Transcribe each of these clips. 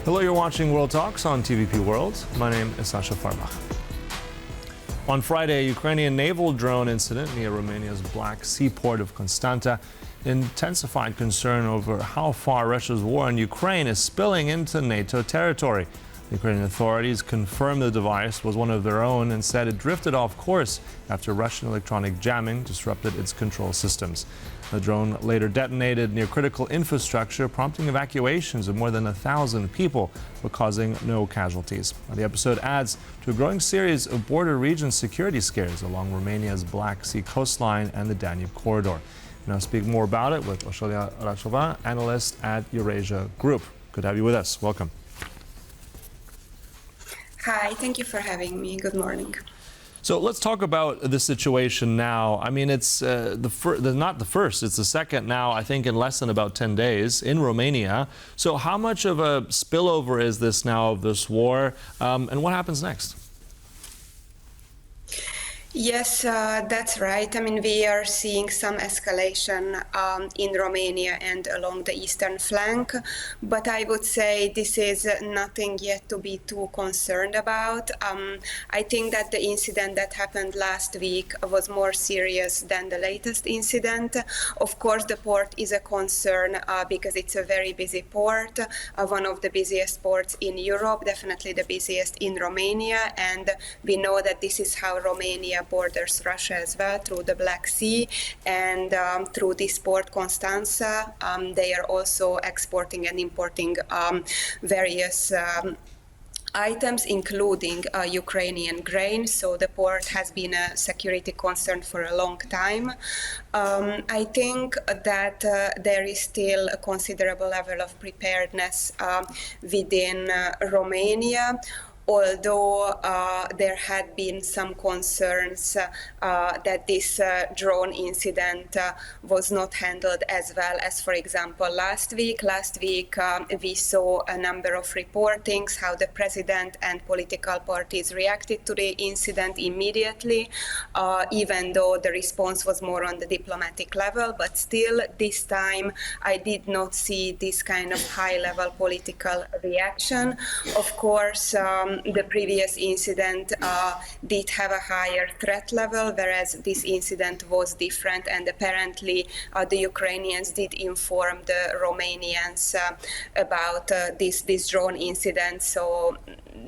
Hello, you're watching World Talks on TVP World. My name is Sascha Fahrbach. On Friday, a Ukrainian naval drone incident near Romania's Black Sea port of Constanța intensified concern over how far Russia's war in Ukraine is spilling into NATO territory. The Ukrainian authorities confirmed the device was one of their own and said it drifted off course after Russian electronic jamming disrupted its control systems. The drone later detonated near critical infrastructure, prompting evacuations of more than 1,000 people, but causing no casualties. The episode adds to a growing series of border region security scares along Romania's Black Sea coastline and the Danube corridor. Now speak more about it with Orsolya Ráczová, analyst at Eurasia Group. Good to have you with us. Welcome. Hi, thank you for having me. Good morning. So let's talk about the situation now. I mean, it's not the first, it's the second now, I think, in less than about 10 days in Romania. So how much of a spillover is this now of this war, and what happens next? Yes, that's right. I mean, we are seeing some escalation in Romania and along the eastern flank, but I would say this is nothing yet to be too concerned about. I think that the incident that happened last week was more serious than the latest incident. Of course, the port is a concern because it's a very busy port, one of the busiest ports in Europe, definitely the busiest in Romania, and we know that this is how Romania borders Russia as well, through the Black Sea, and through this port Constanța they are also exporting and importing various items, including Ukrainian grain, so the port has been a security concern for a long time. I think that there is still a considerable level of preparedness within Romania, although there had been some concerns that this drone incident was not handled as well as, for example, last week. Last week we saw a number of reportings how the president and political parties reacted to the incident immediately, even though the response was more on the diplomatic level. But still, this time I did not see this kind of high-level political reaction. Of course, the previous incident did have a higher threat level, whereas this incident was different, and apparently the Ukrainians did inform the Romanians about this drone incident, so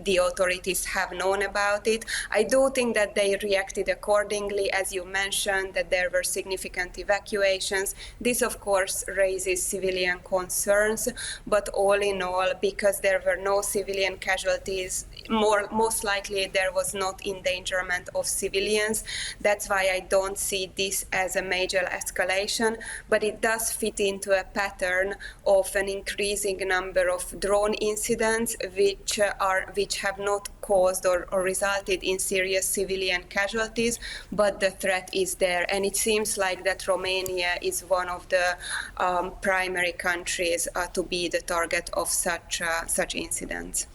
the authorities have known about it. I do think that they reacted accordingly, as you mentioned, that there were significant evacuations. This, of course, raises civilian concerns, but all in all, because there were no civilian casualties, most likely there was not endangerment of civilians. That's why I don't see this as a major escalation, but it does fit into a pattern of an increasing number of drone incidents which have not caused or resulted in serious civilian casualties, but the threat is there. And it seems like that Romania is one of the primary countries to be the target of such incidents.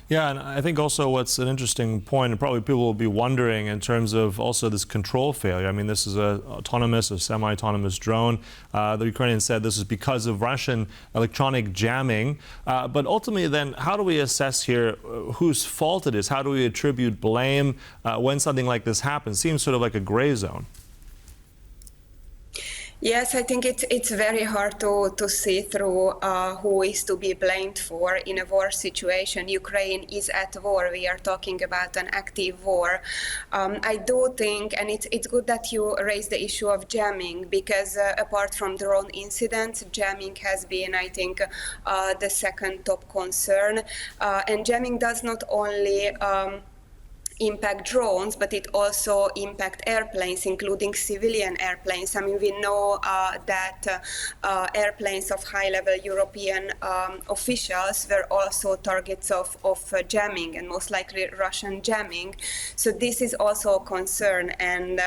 Yeah, and I think also what's an interesting point, and probably people will be wondering in terms of also this control failure. I mean, this is a semi-autonomous drone. The Ukrainians said this is because of Russian electronic jamming. But ultimately then, how do we assess here whose fault it is? How do we attribute blame when something like this happens? Seems sort of like a gray zone. Yes, I think it's very hard to see through who is to be blamed for in a war situation. Ukraine is at war. We are talking about an active war. I do think, and it's good that you raised the issue of jamming, because apart from drone incidents, jamming has been, I think, the second top concern. And jamming does not only impact drones, but it also impact airplanes, including civilian airplanes. I mean, we know that airplanes of high-level European officials were also targets of jamming, and most likely Russian jamming. So this is also a concern, and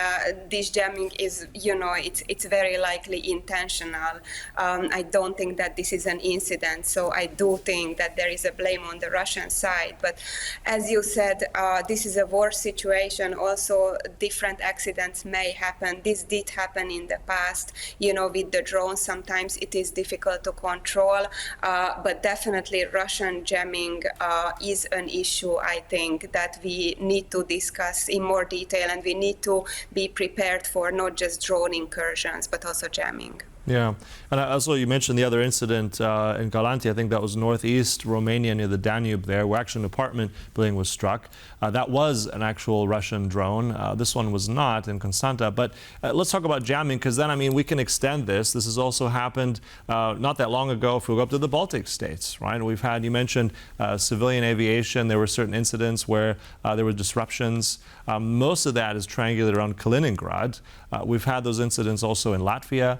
this jamming is, it's very likely intentional. I don't think that this is an incident, so I do think that there is a blame on the Russian side. But as you said, this is a the war situation, also different accidents may happen. This did happen in the past, with the drones. Sometimes it is difficult to control, but definitely Russian jamming is an issue, I think, that we need to discuss in more detail, and we need to be prepared for not just drone incursions, but also jamming. Yeah, and also you mentioned the other incident in Galanti. I think that was northeast Romania near the Danube there, where actually an apartment building was struck. That was an actual Russian drone. This one was not in Constanța. But let's talk about jamming, because then, I mean, we can extend this. This has also happened not that long ago if we go up to the Baltic states, right? We've had, you mentioned civilian aviation. There were certain incidents where there were disruptions. Most of that is triangulated around Kaliningrad. We've had those incidents also in Latvia.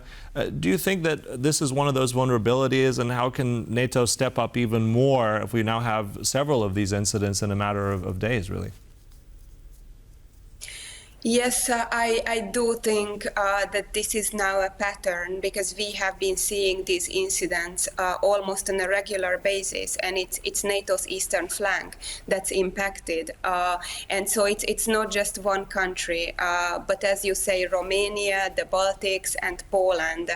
Do you think that this is one of those vulnerabilities, and how can NATO step up even more if we now have several of these incidents in a matter of days, really? Yes, I do think that this is now a pattern, because we have been seeing these incidents almost on a regular basis, and it's NATO's eastern flank that's impacted. And so it's not just one country, but as you say, Romania, the Baltics, and Poland.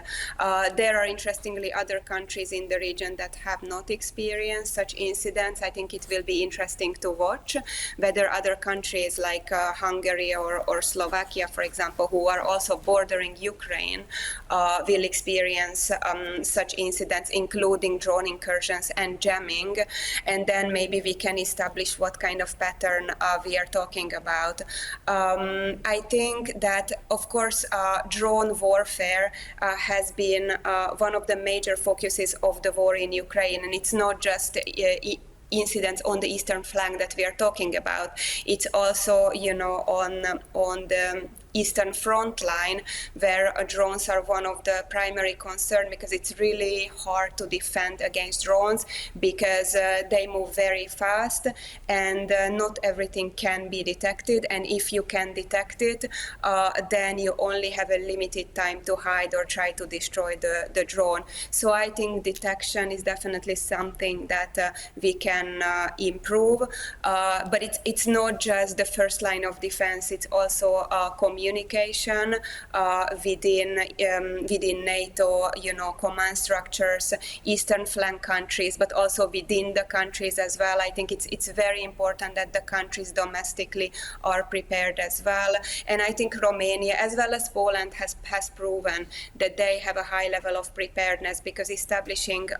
There are, interestingly, other countries in the region that have not experienced such incidents. I think it will be interesting to watch whether other countries like Hungary or Slovakia, for example, who are also bordering Ukraine, will experience such incidents, including drone incursions and jamming. And then maybe we can establish what kind of pattern we are talking about. I think that, of course, drone warfare has been one of the major focuses of the war in Ukraine, and it's not just incidents on the eastern flank that we are talking about. It's also, on the eastern front line, where drones are one of the primary concerns, because it's really hard to defend against drones, because they move very fast, and not everything can be detected. And if you can detect it, then you only have a limited time to hide or try to destroy the drone. So I think detection is definitely something that we can improve. But it's not just the first line of defense, it's also communication within NATO, command structures, eastern flank countries, but also within the countries as well. I think it's very important that the countries domestically are prepared as well. And I think Romania, as well as Poland, has proven that they have a high level of preparedness, because establishing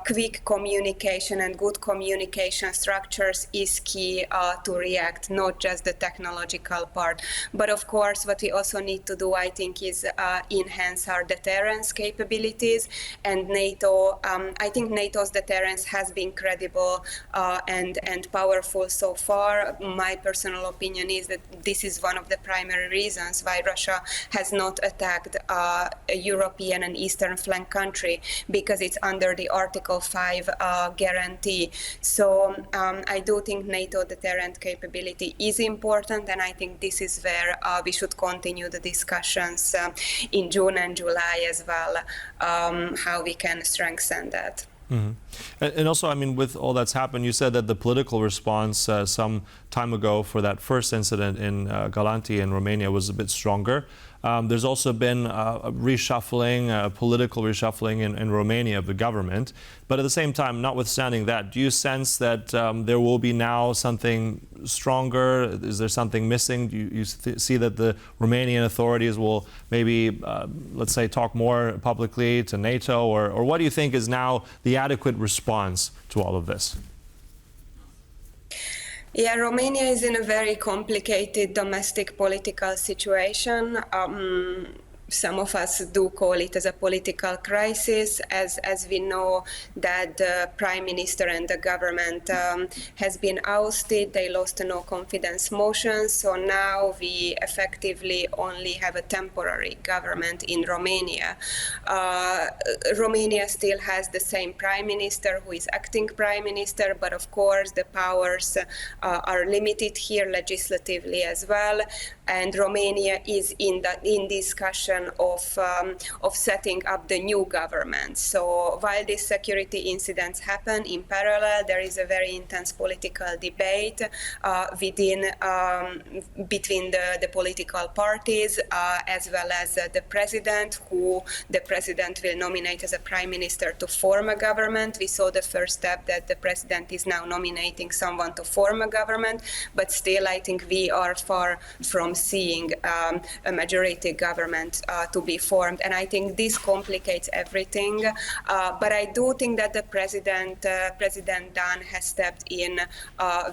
quick communication and good communication structures is key to react, not just the technological part. But of course, what we also need to do, I think, is enhance our deterrence capabilities. And NATO, I think NATO's deterrence has been credible and powerful so far. My personal opinion is that this is one of the primary reasons why Russia has not attacked a European and Eastern flank country, because it's under the Article 5 guarantee. So I do think NATO deterrent capability is important, and I think this is where we should continue the discussions in June and July as well, how we can strengthen that. Mm-hmm. And also, I mean, with all that's happened, you said that the political response some time ago for that first incident in Galanti in Romania was a bit stronger. There's also been a reshuffling, political reshuffling in Romania of the government. But at the same time, notwithstanding that, do you sense that there will be now something stronger? Is there something missing? Do you see that the Romanian authorities will maybe, let's say, talk more publicly to NATO? Or what do you think is now the adequate response to all of this? Yeah, Romania is in a very complicated domestic political situation. Some of us do call it as a political crisis, as we know that the prime minister and the government has been ousted. They lost a no confidence motion, so now we effectively only have a temporary government in Romania. Romania still has the same prime minister, who is acting prime minister, but of course the powers are limited here legislatively as well. And Romania is in discussion decision of setting up the new government. So while these security incidents happen in parallel, there is a very intense political debate between the political parties, as well as the president, who the president will nominate as a prime minister to form a government. We saw the first step that the president is now nominating someone to form a government, but still I think we are far from seeing a majority government to be formed. And I think this complicates everything. But I do think that the President Dan has stepped in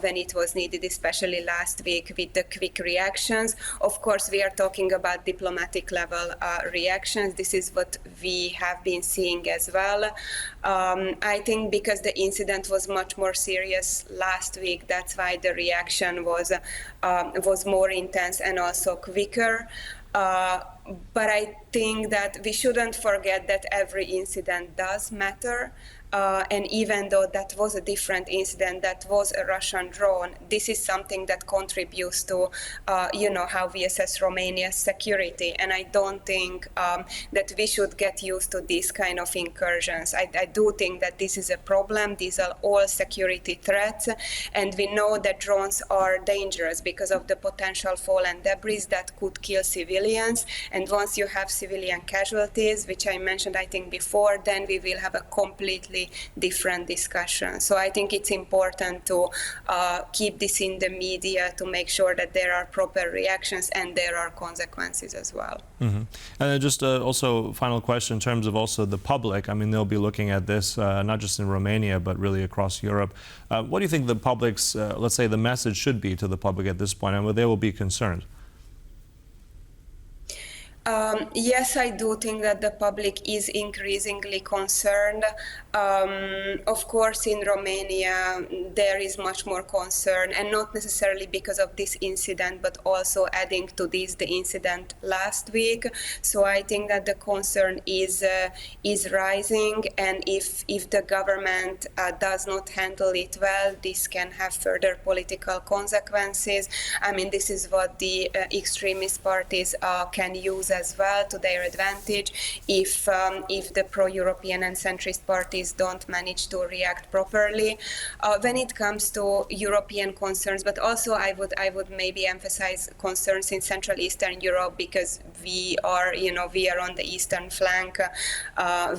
when it was needed, especially last week with the quick reactions. Of course, we are talking about diplomatic level reactions. This is what we have been seeing as well. I think because the incident was much more serious last week, that's why the reaction was more intense and also quicker. But I think that we shouldn't forget that every incident does matter. And even though that was a different incident, that was a Russian drone, this is something that contributes to, how we assess Romania's security. And I don't think that we should get used to these kind of incursions. I do think that this is a problem. These are all security threats. And we know that drones are dangerous because of the potential fall and debris that could kill civilians. And once you have civilian casualties, which I mentioned, I think, before, then we will have a completely different discussion. So I think it's important to keep this in the media to make sure that there are proper reactions and there are consequences as well. Mm-hmm. And just also final question in terms of also the public. I mean, they'll be looking at this not just in Romania, but really across Europe. What do you think the public's, let's say, the message should be to the public at this point, and where they will be concerned? Yes, I do think that the public is increasingly concerned. Of course, in Romania, there is much more concern, and not necessarily because of this incident, but also adding to this the incident last week. So I think that the concern is rising, and if the government does not handle it well, this can have further political consequences. I mean, this is what the extremist parties can use as well to their advantage if the pro-European and centrist parties don't manage to react properly. When it comes to European concerns, but also I would maybe emphasize concerns in Central Eastern Europe, because we are on the eastern flank,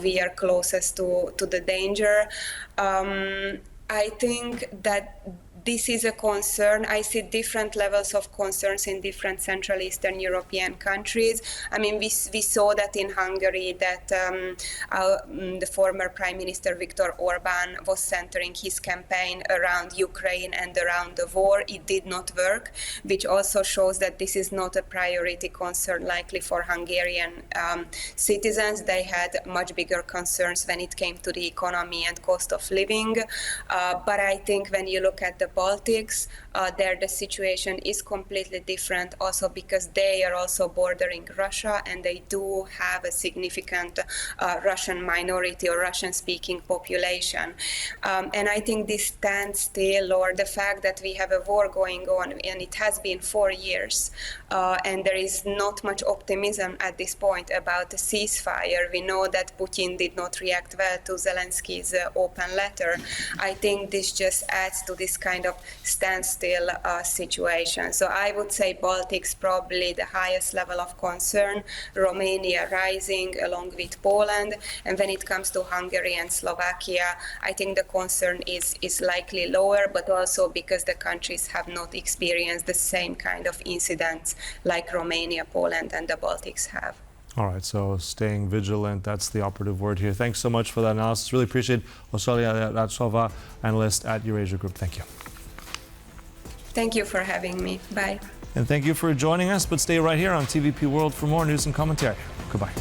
we are closest to the danger. I think that this is a concern. I see different levels of concerns in different Central Eastern European countries. I mean, we saw that in Hungary, that the former Prime Minister Viktor Orban was centering his campaign around Ukraine and around the war. It did not work, which also shows that this is not a priority concern likely for Hungarian citizens. They had much bigger concerns when it came to the economy and cost of living. But I think when you look at the Baltics, there the situation is completely different, also because they are also bordering Russia, and they do have a significant Russian minority or Russian-speaking population. And I think this standstill, or the fact that we have a war going on, and it has been 4 years, and there is not much optimism at this point about a ceasefire. We know that Putin did not react well to Zelensky's open letter. I think this just adds to this kind of standstill situation. So I would say Baltics probably the highest level of concern, Romania rising along with Poland, and when it comes to Hungary and Slovakia, I think the concern is likely lower, but also because the countries have not experienced the same kind of incidents like Romania, Poland, and the Baltics have. All right, so staying vigilant, that's the operative word here. Thanks so much for that analysis. Really appreciate it. Orsolya Ráczová, analyst at Eurasia Group. Thank you. Thank you for having me. Bye. And thank you for joining us, but stay right here on TVP World for more news and commentary. Goodbye.